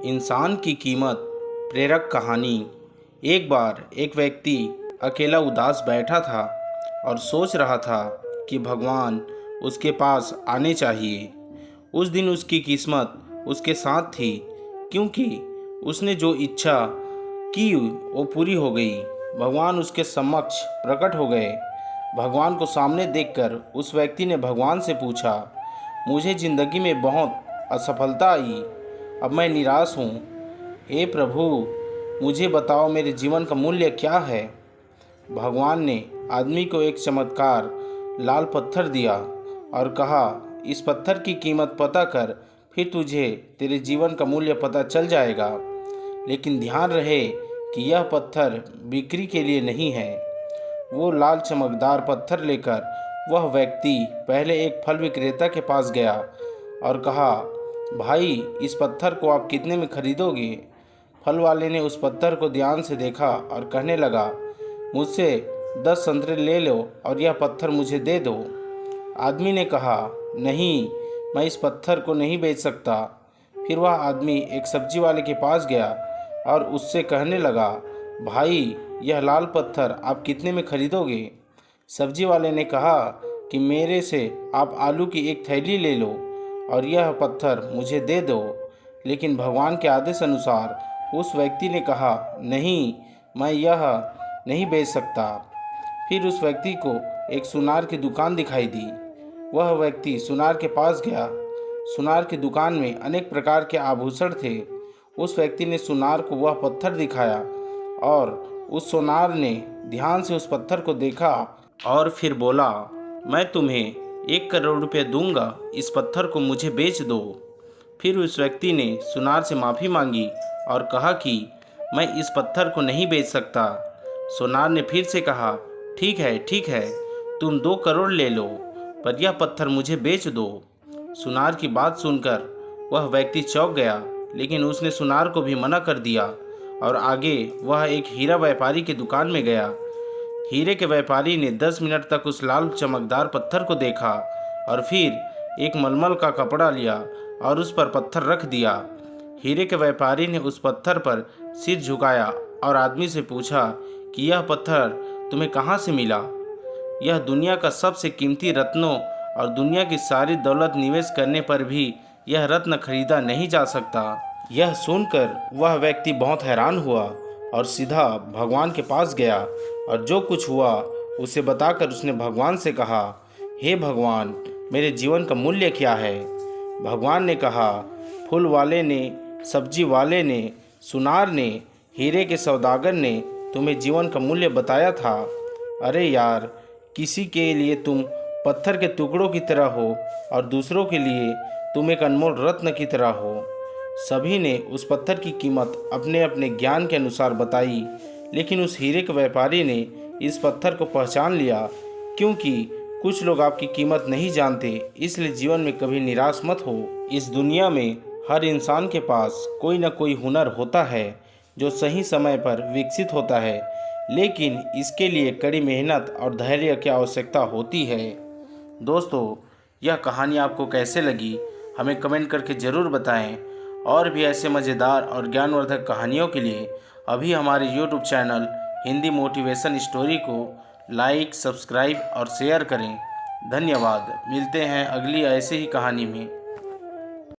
इंसान की कीमत। प्रेरक कहानी। एक बार एक व्यक्ति अकेला उदास बैठा था और सोच रहा था कि भगवान उसके पास आने चाहिए। उस दिन उसकी किस्मत उसके साथ थी, क्योंकि उसने जो इच्छा की वो पूरी हो गई। भगवान उसके समक्ष प्रकट हो गए। भगवान को सामने देखकर उस व्यक्ति ने भगवान से पूछा, मुझे ज़िंदगी में बहुत असफलता आई, अब मैं निराश हूँ। हे प्रभु, मुझे बताओ मेरे जीवन का मूल्य क्या है। भगवान ने आदमी को एक चमत्कार लाल पत्थर दिया और कहा, इस पत्थर की कीमत पता कर, फिर तुझे तेरे जीवन का मूल्य पता चल जाएगा। लेकिन ध्यान रहे कि यह पत्थर बिक्री के लिए नहीं है। वो लाल चमकदार पत्थर लेकर वह व्यक्ति पहले एक फल विक्रेता के पास गया और कहा, भाई, इस पत्थर को आप कितने में खरीदोगे। फल वाले ने उस पत्थर को ध्यान से देखा और कहने लगा, मुझसे 10 संतरे ले लो और यह पत्थर मुझे दे दो। आदमी ने कहा, नहीं, मैं इस पत्थर को नहीं बेच सकता। फिर वह आदमी एक सब्जी वाले के पास गया और उससे कहने लगा, भाई, यह लाल पत्थर आप कितने में खरीदोगे। सब्जी वाले ने कहा कि मेरे से आप आलू की एक थैली ले लो और यह पत्थर मुझे दे दो। लेकिन भगवान के आदेश अनुसार उस व्यक्ति ने कहा, नहीं, मैं यह नहीं बेच सकता। फिर उस व्यक्ति को एक सुनार की दुकान दिखाई दी। वह व्यक्ति सुनार के पास गया। सुनार की दुकान में अनेक प्रकार के आभूषण थे। उस व्यक्ति ने सुनार को वह पत्थर दिखाया और उस सुनार ने ध्यान से उस पत्थर को देखा और फिर बोला, मैं तुम्हें 1 करोड़ रुपये दूंगा, इस पत्थर को मुझे बेच दो। फिर उस व्यक्ति ने सुनार से माफ़ी मांगी और कहा कि मैं इस पत्थर को नहीं बेच सकता। सुनार ने फिर से कहा, ठीक है, तुम 2 करोड़ ले लो, पर यह पत्थर मुझे बेच दो। सुनार की बात सुनकर वह व्यक्ति चौंक गया, लेकिन उसने सुनार को भी मना कर दिया और आगे वह एक हीरा व्यापारी की दुकान में गया। हीरे के व्यापारी ने 10 मिनट तक उस लाल चमकदार पत्थर को देखा और फिर एक मलमल का कपड़ा लिया और उस पर पत्थर रख दिया। हीरे के व्यापारी ने उस पत्थर पर सिर झुकाया और आदमी से पूछा कि यह पत्थर तुम्हें कहाँ से मिला। यह दुनिया का सबसे कीमती रत्नों और दुनिया की सारी दौलत निवेश करने पर भी यह रत्न खरीदा नहीं जा सकता। यह सुनकर वह व्यक्ति बहुत हैरान हुआ और सीधा भगवान के पास गया और जो कुछ हुआ उसे बताकर उसने भगवान से कहा, हे भगवान, मेरे जीवन का मूल्य क्या है। भगवान ने कहा, फूल वाले ने, सब्जी वाले ने, सुनार ने, हीरे के सौदागर ने तुम्हें जीवन का मूल्य बताया था। अरे यार, किसी के लिए तुम पत्थर के टुकड़ों की तरह हो और दूसरों के लिए तुम एक अनमोल रत्न की तरह हो। सभी ने उस पत्थर की कीमत अपने अपने ज्ञान के अनुसार बताई, लेकिन उस हीरे के व्यापारी ने इस पत्थर को पहचान लिया। क्योंकि कुछ लोग आपकी कीमत नहीं जानते, इसलिए जीवन में कभी निराश मत हो। इस दुनिया में हर इंसान के पास कोई न कोई हुनर होता है जो सही समय पर विकसित होता है, लेकिन इसके लिए कड़ी मेहनत और धैर्य की आवश्यकता होती है। दोस्तों, यह कहानी आपको कैसे लगी हमें कमेंट करके ज़रूर बताएं। और भी ऐसे मज़ेदार और ज्ञानवर्धक कहानियों के लिए अभी हमारे YouTube channel Hindi motivation story को लाइक, सब्सक्राइब और शेयर करें। धन्यवाद। मिलते हैं अगली ऐसे ही कहानी में।